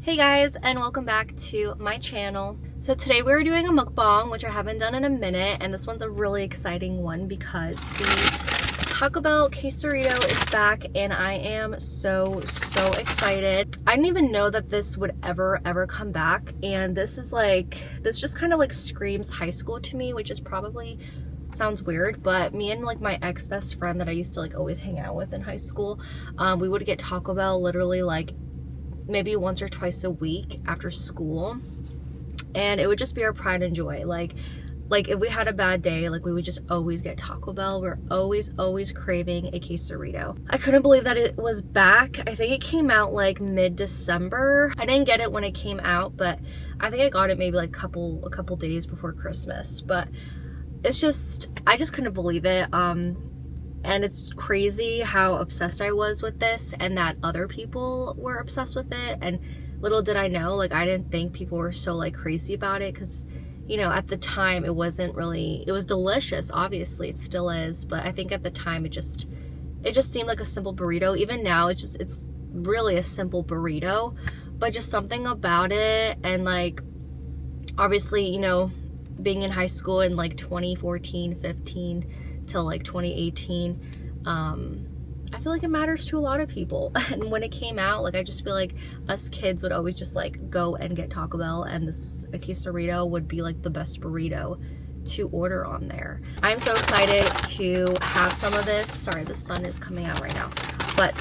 Hey guys, and welcome back to my channel. So today we're doing a mukbang, which I haven't done in a minute, and this one's a really exciting one because the Taco Bell quesarito is back and I am so excited. I didn't even know that this would ever come back, and this just kind of like screams high school to me, which is probably sounds weird, but me and like my ex best friend that I used to like always hang out with in high school, we would get Taco Bell literally like maybe once or twice a week after school, and it would just be our pride and joy. Like if we had a bad day, like we would just always get Taco Bell. We're always craving a quesarito. I couldn't believe that it was back. I think it came out like mid-December. I didn't get it when it came out, but I think I got it maybe like a couple days before Christmas. But it's just, I just couldn't believe it. And it's crazy how obsessed I was with this and that other people were obsessed with it. And little did I know, like I didn't think people were so like crazy about it, because you know, at the time it wasn't really, it was delicious, obviously it still is, but I think at the time it just seemed like a simple burrito. Even now it's really a simple burrito, but just something about it. And like obviously, you know, being in high school in like 2014, 15 till like 2018, I feel like it matters to a lot of people. And when it came out, like I just feel like us kids would always just like go and get Taco Bell, and a quesarito would be like the best burrito to order on there. I'm so excited to have some of this. Sorry, the sun is coming out right now, but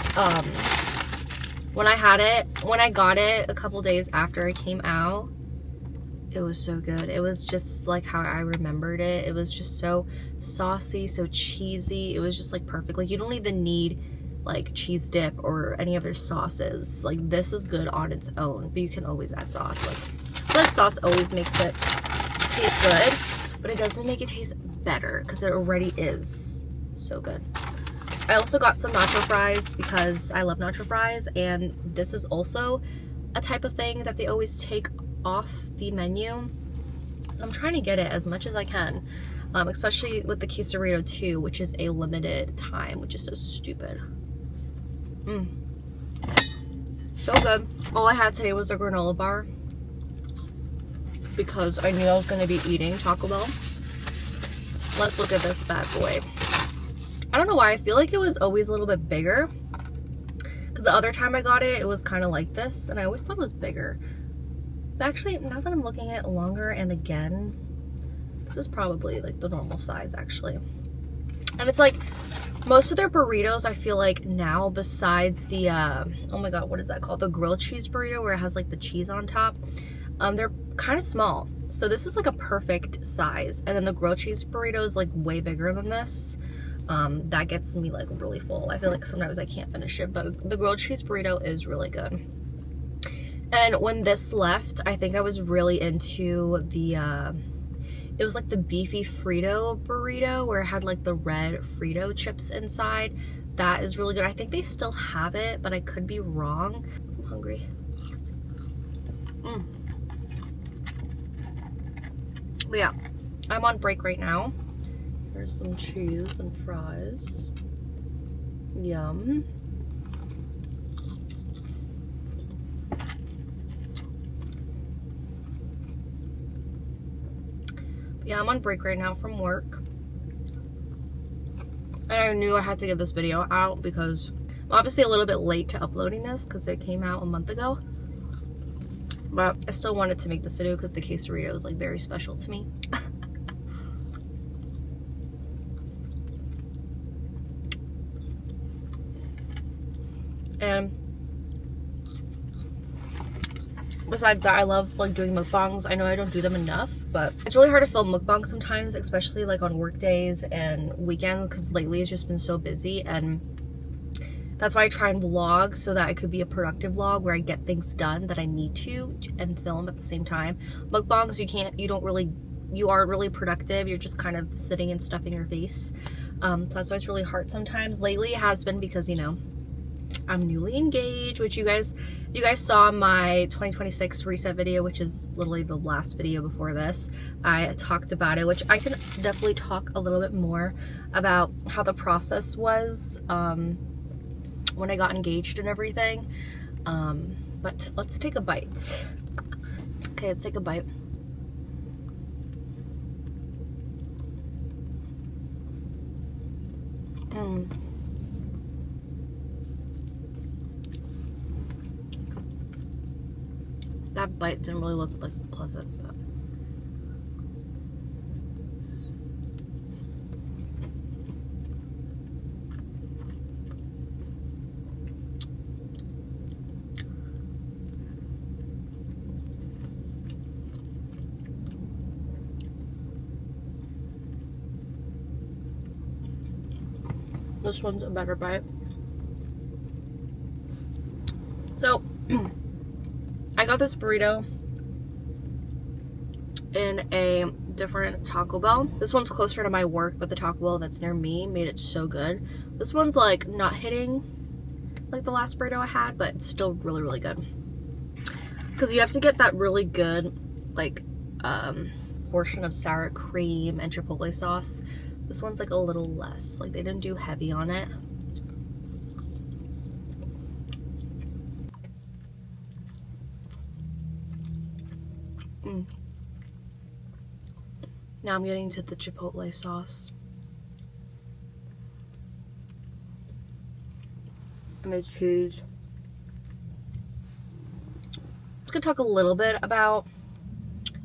when I got it a couple days after it came out, it was so good. It was just like how I remembered it. It was just so saucy, so cheesy. It was just like perfect. Like you don't even need like cheese dip or any other sauces. Like this is good on its own, but you can always add sauce. Like I feel like sauce always makes it taste good, but it doesn't make it taste better because it already is so good. I also got some nacho fries because I love nacho fries, and this is also a type of thing that they always take off the menu, so I'm trying to get it as much as I can, especially with the quesarito too, which is a limited time, which is so stupid. So good. All I had today was a granola bar because I knew I was going to be eating Taco Bell. Let's look at this bad boy. I don't know why I feel like it was always a little bit bigger, because the other time I got it, it was kind of like this, and I always thought it was bigger. But actually, now that I'm looking at it longer and again, this is probably like the normal size actually. And it's like most of their burritos, I feel like now, besides the oh my god, what is that called, the grilled cheese burrito where it has like the cheese on top, they're kind of small. So this is like a perfect size, and then the grilled cheese burrito is like way bigger than this. That gets me like really full. I feel like sometimes I can't finish it, but the grilled cheese burrito is really good. And when this left, I think I was really into the, it was like the beefy Frito burrito where it had like the red Frito chips inside. That is really good. I think they still have it, but I could be wrong. I'm hungry. But yeah, I'm on break right now. Here's some cheese and fries. Yum. Yeah, I'm on break right now from work. And I knew I had to get this video out because I'm obviously a little bit late to uploading this because it came out a month ago. But I still wanted to make this video because the quesarito is like very special to me. And besides that, I love like doing mukbangs. I know I don't do them enough, but it's really hard to film mukbangs sometimes, especially like on work days and weekends, because lately it's just been so busy. And that's why I try and vlog, so that it could be a productive vlog where I get things done that I need to and film at the same time. Mukbangs, you aren't really productive. You're just kind of sitting and stuffing your face. So that's why it's really hard sometimes. Lately it has been because, you know, I'm newly engaged, which you guys saw my 2026 reset video, which is literally the last video before this. I talked about it, which I can definitely talk a little bit more about how the process was when I got engaged and everything. But let's take a bite. Okay, let's take a bite. That bite didn't really look like pleasant, but this one's a better bite. So I got this burrito in a different Taco Bell. This one's closer to my work, but the Taco Bell that's near me made it so good. This one's like not hitting like the last burrito I had, but it's still really, really good. Because you have to get that really good like portion of sour cream and chipotle sauce. This one's like a little less. Like they didn't do heavy on it. Now I'm getting to the chipotle sauce. And the cheese. I'm just gonna talk a little bit about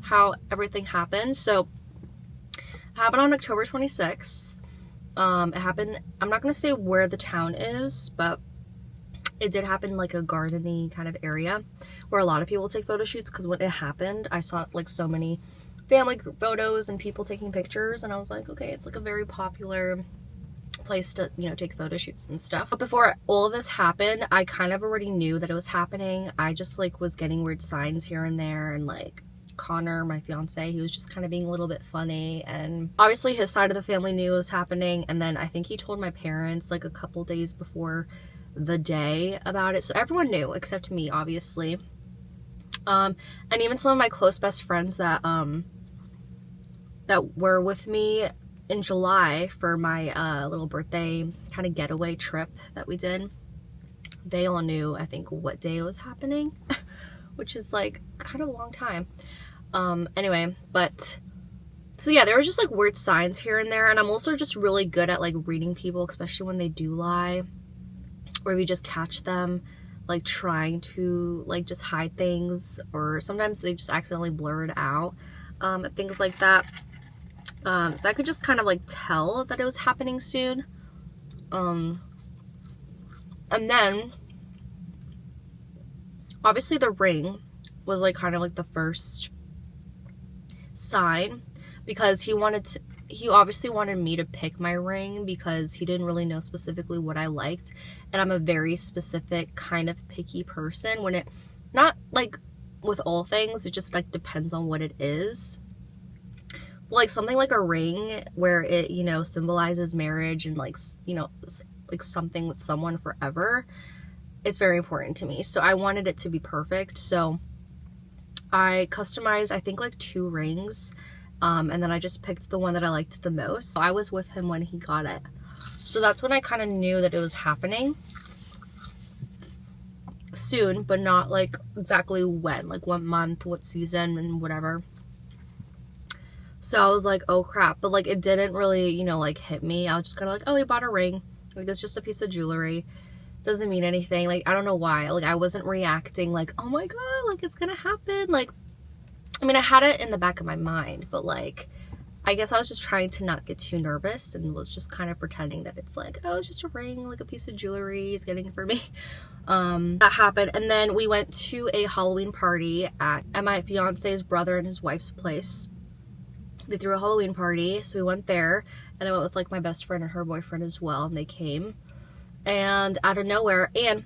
how everything happened. So it happened on October 26th. It happened, I'm not gonna say where the town is, but it did happen in like a gardeny kind of area where a lot of people take photo shoots, because when it happened I saw like so many family group photos and people taking pictures, and I was like, okay, it's like a very popular place to, you know, take photo shoots and stuff. But before all of this happened, I kind of already knew that it was happening. I just like was getting weird signs here and there, and like Connor, my fiance, he was just kind of being a little bit funny, and obviously his side of the family knew it was happening, and then I think he told my parents like a couple days before the day about it, so everyone knew except me, obviously. And even some of my close best friends that that were with me in July for my little birthday kind of getaway trip that we did, they all knew, I think, what day it was happening, which is like kind of a long time. Anyway, but so yeah, there were just like weird signs here and there, and I'm also just really good at like reading people, especially when they do lie, or if you just catch them like trying to like just hide things, or sometimes they just accidentally blur it out, and things like that. So I could just kind of like tell that it was happening soon. And then obviously the ring was like kind of like the first sign, because he obviously wanted me to pick my ring because he didn't really know specifically what I liked, and I'm a very specific kind of picky person when it, not like with all things, it just like depends on what it is. Like something like a ring where it, you know, symbolizes marriage and like, you know, like something with someone forever, it's very important to me. So I wanted it to be perfect, so I customized I think like 2 rings, and then I just picked the one that I liked the most. So I was with him when he got it, so that's when I kind of knew that it was happening soon, but not like exactly when, like what month, what season, and whatever. So I was like, oh crap, but like it didn't really, you know, like hit me. I was just kind of like, oh, he bought a ring, like it's just a piece of jewelry, doesn't mean anything. Like I don't know why, like I wasn't reacting like, oh my god, like it's gonna happen. Like, I mean, I had it in the back of my mind, but like I guess I was just trying to not get too nervous and was just kind of pretending that it's like, oh, it's just a ring, like a piece of jewelry he's getting for me. That happened, and then we went to a Halloween party at my fiance's brother and his wife's place. They threw a Halloween party, so we went there, and I went with like my best friend and her boyfriend as well, and they came. And out of nowhere, and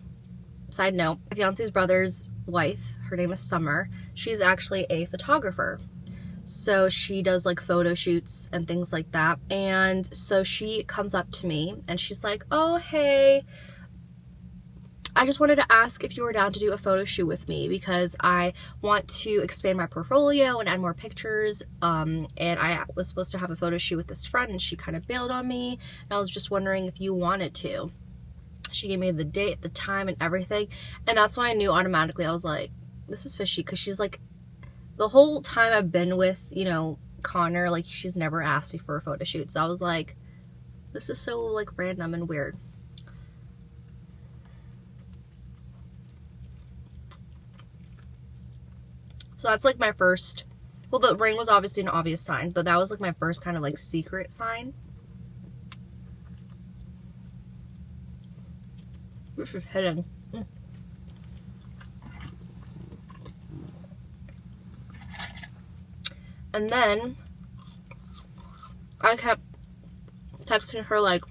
side note, my fiance's brother's wife, her name is Summer, she's actually a photographer. So she does like photo shoots and things like that. And so she comes up to me and she's like, oh, hey, I just wanted to ask if you were down to do a photo shoot with me because I want to expand my portfolio and add more pictures. And I was supposed to have a photo shoot with this friend and she kind of bailed on me. And I was just wondering if you wanted to. She gave me the date, the time, and everything. And that's when I knew automatically. I was like, this is fishy, because she's like, the whole time I've been with, you know, Connor, like, she's never asked me for a photo shoot. So I was like, this is so, like, random and weird. So that's like my first, well, the ring was obviously an obvious sign, but that was like my first kind of like secret sign. This is hidden. And then I kept texting her like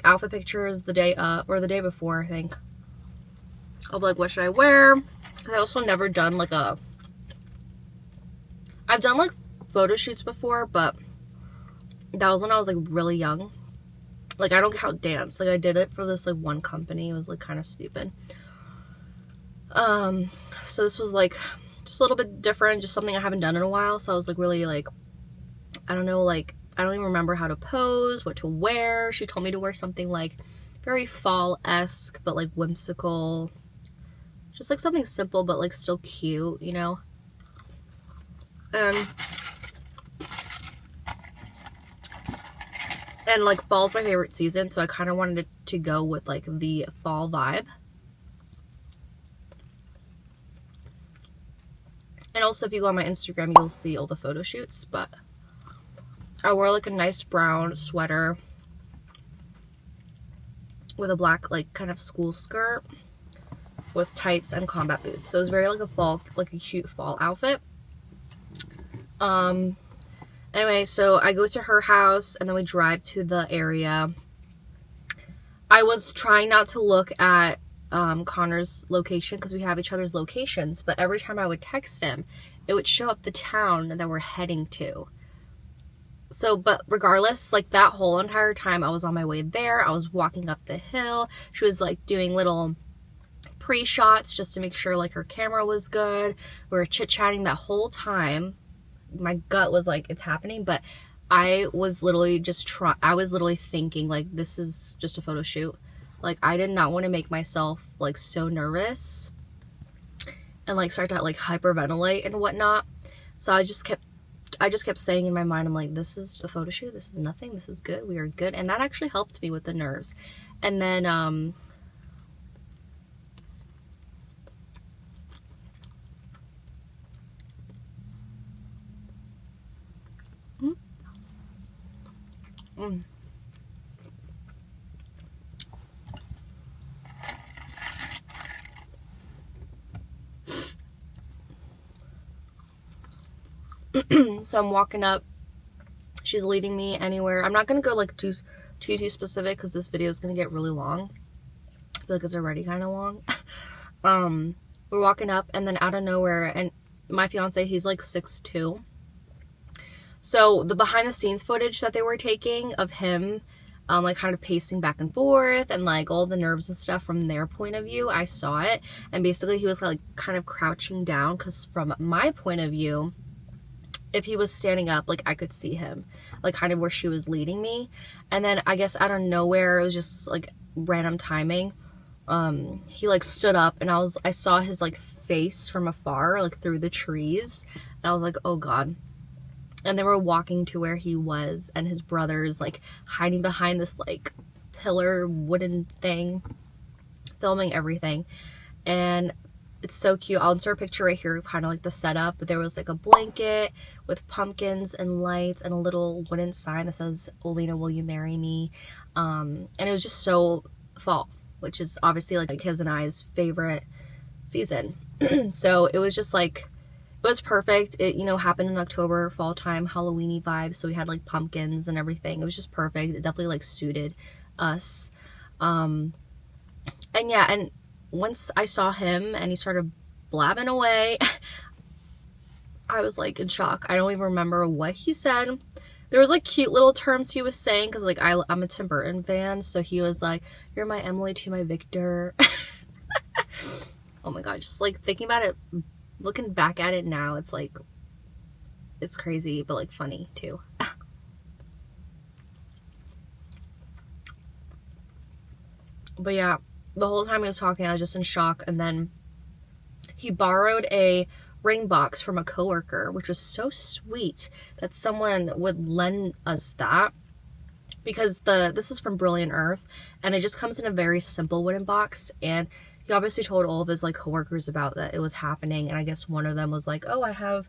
outfit pictures the day or the day before, I think, of like what should I wear. I also never done like I've done like photo shoots before, but that was when I was like really young. Like, I don't count dance. Like, I did it for this like one company. It was like kind of stupid. So this was like just a little bit different, just something I haven't done in a while. So I was like really like, I don't know, like I don't even remember how to pose, what to wear. She told me to wear something like very fall-esque, but like whimsical. Just like something simple, but like still cute, you know? And like fall's my favorite season, so I kind of wanted it to go with like the fall vibe. And also if you go on my Instagram, you'll see all the photo shoots, but I wore like a nice brown sweater with a black like kind of school skirt with tights and combat boots. So it was very like a fall, like a cute fall outfit. Anyway, so I go to her house and then we drive to the area. I was trying not to look at Connor's location because we have each other's locations, but every time I would text him, it would show up the town that we're heading to. So, but regardless, like that whole entire time I was on my way there, I was walking up the hill. She was like doing little pre-shots just to make sure like her camera was good. We were chit-chatting that whole time. My gut was like, it's happening, but I was literally just I was literally thinking like, this is just a photo shoot. Like, I did not want to make myself like so nervous and like start to like hyperventilate and whatnot. So I just kept saying in my mind, I'm like, this is a photo shoot, this is nothing, this is good, we are good. And that actually helped me with the nerves. And then so I'm walking up, she's leading me anywhere. I'm not gonna go like too specific because this video is gonna get really long. I feel like it's already kind of long. We're walking up and then out of nowhere, and my fiance, he's like 6'2". So the behind the scenes footage that they were taking of him like kind of pacing back and forth and like all the nerves and stuff from their point of view, I saw it. And basically he was like kind of crouching down because from my point of view, if he was standing up, like I could see him, like kind of where she was leading me. And then I guess out of nowhere, it was just like random timing. He like stood up and I saw his like face from afar, like through the trees. And I was like, oh God. And they were walking to where he was and his brother's like hiding behind this like pillar wooden thing, filming everything. And it's so cute. I'll insert a picture right here, kind of like the setup. But there was like a blanket with pumpkins and lights and a little wooden sign that says, Olena, will you marry me? And it was just so fall, which is obviously like his and I's favorite season. So it was just like, it was perfect. It, you know, happened in October, fall time, Halloween-y vibes. So we had like pumpkins and everything. It was just perfect. It definitely like suited us. And yeah, and once I saw him and he started blabbing away, I was like in shock. I don't even remember what he said. There was like cute little terms he was saying because like I'm a Tim Burton fan. So he was like, you're my Emily to my Victor. Oh my God, just like thinking about it, looking back at it now, it's like, it's crazy, but like funny too. But yeah, the whole time he was talking, I was just in shock. And then he borrowed a ring box from a coworker, which was so sweet that someone would lend us that, because this is from Brilliant Earth, and it just comes in a very simple wooden box. And he obviously told all of his like coworkers about that it was happening, and I guess one of them was like, oh, I have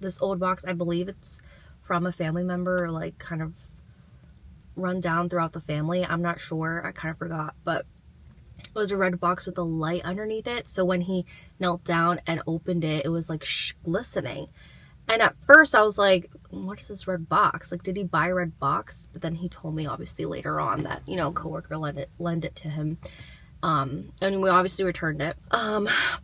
this old box, I believe it's from a family member, like kind of run down throughout the family, I'm not sure, I kind of forgot, but it was a red box with a light underneath it, so when he knelt down and opened it, it was like glistening. And at first I was like, what is this red box? Like, did he buy a red box? But then he told me obviously later on that, you know, a coworker lent it to him. And we obviously returned it.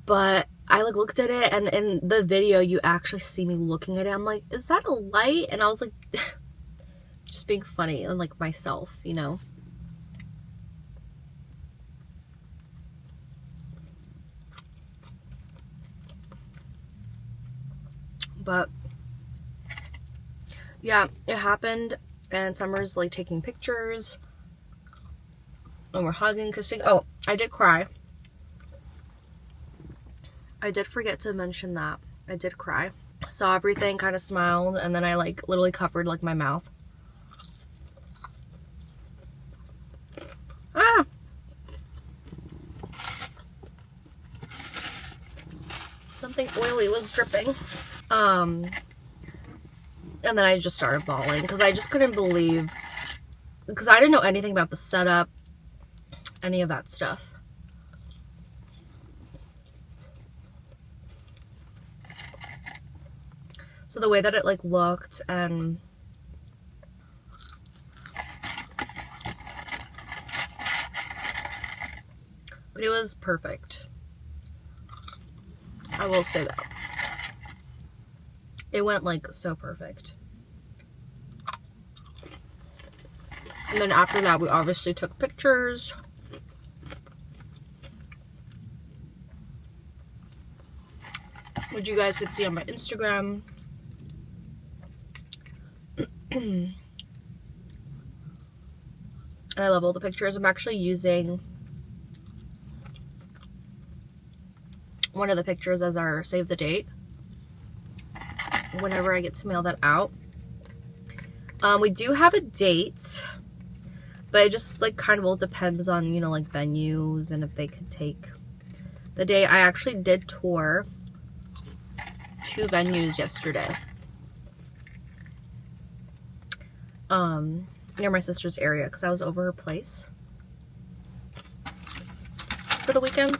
But I like looked at it, and in the video you actually see me looking at it. I'm like, is that a light? And I was like, just being funny and like myself, you know. But yeah, it happened, and Summer's like taking pictures, and we're hugging, kissing. Oh, I did cry. I did forget to mention that. I did cry. Saw everything, kind of smiled, and then I like literally covered like my mouth. Ah! Something oily was dripping. And then I just started bawling because I just couldn't believe, because I didn't know anything about the setup, any of that stuff. So the way that it like looked, and but it was perfect. I will say that. It went like so perfect. And then after that, we obviously took pictures. Which you guys could see on my Instagram. And I love all the pictures. I'm actually using one of the pictures as our save the date whenever I get to mail that out. We do have a date, but it just like kind of all depends on, you know, like venues and if they could take the day. I actually did tour 2 venues yesterday, near my sister's area, because I was over her place for the weekend.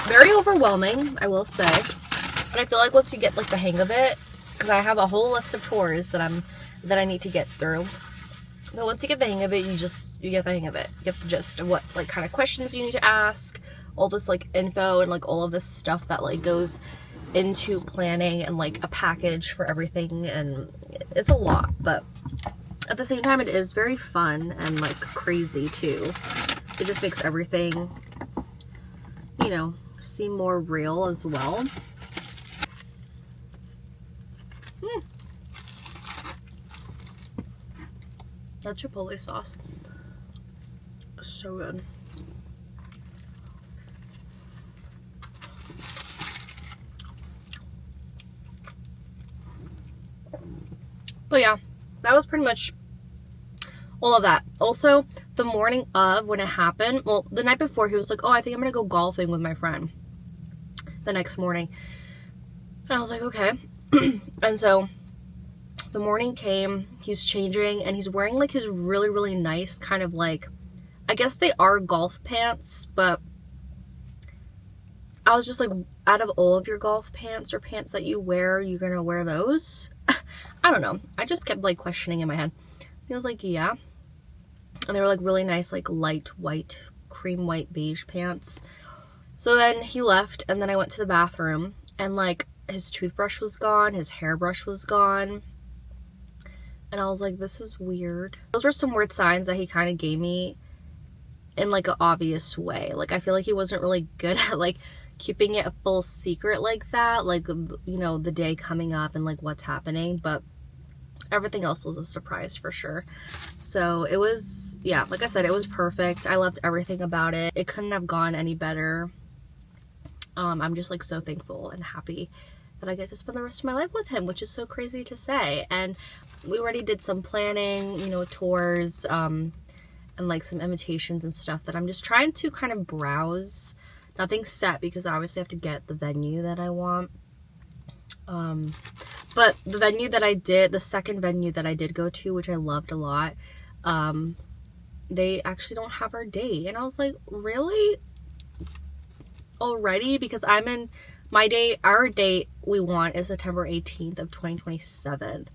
Very overwhelming, I will say, but I feel like once you get like the hang of it, because I have a whole list of tours that I need to get through, but once you get the hang of it, you get the hang of it. You get the gist of what like kind of questions you need to ask, all this like info and like all of this stuff that like goes into planning, and like a package for everything, and it's a lot, but at the same time it is very fun and like crazy too. It just makes everything, you know, seem more real as well. That chipotle sauce is so good. But yeah, that was pretty much all of that. Also, the morning of when it happened, well, the night before, he was like, oh, I think I'm gonna go golfing with my friend the next morning. And I was like, okay. And so the morning came, he's changing, and he's wearing like his really, really nice kind of like, I guess they are golf pants, but I was just like, out of all of your golf pants or pants that you wear, you're gonna wear those? I don't know. I just kept like questioning in my head. He was like, yeah. And they were like really nice, like light white, cream white beige pants. So then he left, and then I went to the bathroom, and like his toothbrush was gone, his hairbrush was gone. And I was like, this is weird. Those were some weird signs that he kind of gave me in like an obvious way. Like, I feel like he wasn't really good at like keeping it a full secret like that, like, you know, the day coming up and like what's happening. But everything else was a surprise for sure. So it was, yeah, like I said, it was perfect. I loved everything about it. It couldn't have gone any better. I'm just like so thankful and happy that I get to spend the rest of my life with him, which is so crazy to say. And we already did some planning, you know, tours, and like some invitations and stuff that I'm just trying to kind of browse. Nothing's set because I obviously have to get the venue that I want. But the venue that I did, the second venue that I did go to, which I loved a lot, they actually don't have our date. And I was like, really? Already? Because I'm in my date, our date we want is September 18th of 2027.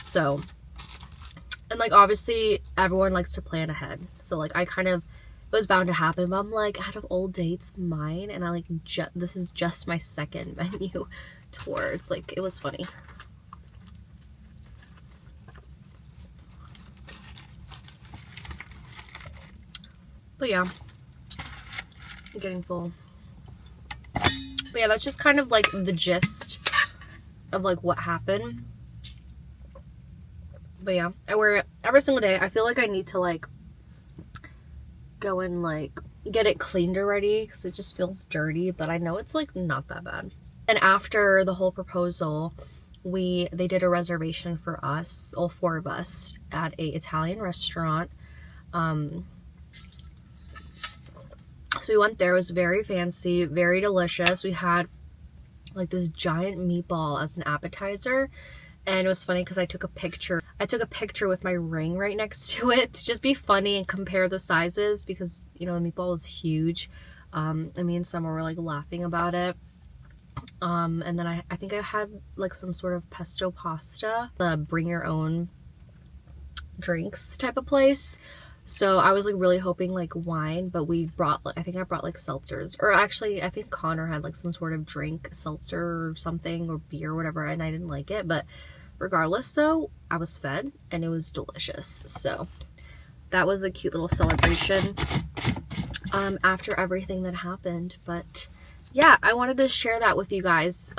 So, and like obviously everyone likes to plan ahead. So like I kind of, it was bound to happen, but I'm like, out of old dates, mine, and I like, this is just my second venue tour. It's like, it was funny. But yeah, I'm getting full. But yeah, that's just kind of like the gist of like what happened. But yeah, I wear it every single day. I feel like I need to like go and like get it cleaned already because it just feels dirty, but I know it's like not that bad. And after the whole proposal, they did a reservation for us, all four of us, at a Italian restaurant. So we went there. It was very fancy, very delicious. We had like this giant meatball as an appetizer, and it was funny because I took a picture with my ring right next to it to just be funny and compare the sizes, because you know the meatball was huge. And me and Summer were like laughing about it. And then I think I had like some sort of pesto pasta, the bring your own drinks type of place. So I was like really hoping like wine, but we brought, I think I brought like seltzers, or actually I think Connor had like some sort of drink, seltzer or something, or beer or whatever, and I didn't like it. But regardless though, I was fed and it was delicious. So that was a cute little celebration after everything that happened. But yeah, I wanted to share that with you guys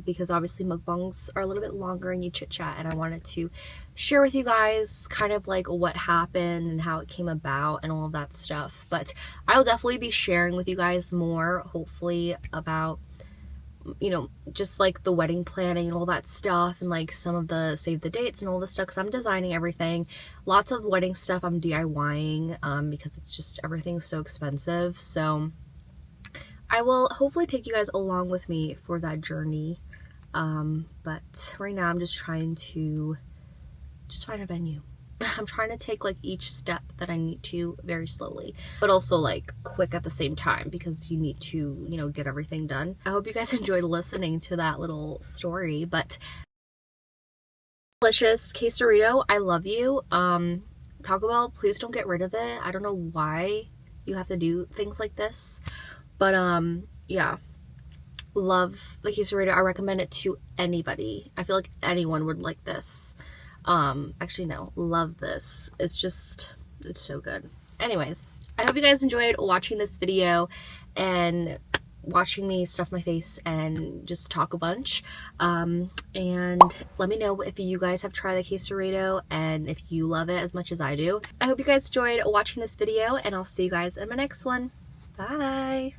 because obviously mukbangs are a little bit longer and you chit chat, and I wanted to share with you guys kind of like what happened and how it came about and all of that stuff. But I'll definitely be sharing with you guys more, hopefully, about, you know, just like the wedding planning and all that stuff, and like some of the save the dates and all this stuff, because I'm designing everything. Lots of wedding stuff I'm DIYing because it's just, everything's so expensive. So I will hopefully take you guys along with me for that journey. But right now I'm just trying to find a venue. I'm trying to take like each step that I need to very slowly, but also like quick at the same time, because you need to, you know, get everything done. I hope you guys enjoyed listening to that little story. But delicious quesarito, I love you. Taco Bell, please don't get rid of it. I don't know why you have to do things like this, but yeah, love the quesarito. I recommend it to anybody. I feel like anyone would like this. Actually no, love this. It's so good. Anyways, I hope you guys enjoyed watching this video and watching me stuff my face and just talk a bunch. And let me know if you guys have tried the quesarito and if you love it as much as I do. I hope you guys enjoyed watching this video, and I'll see you guys in my next one. Bye!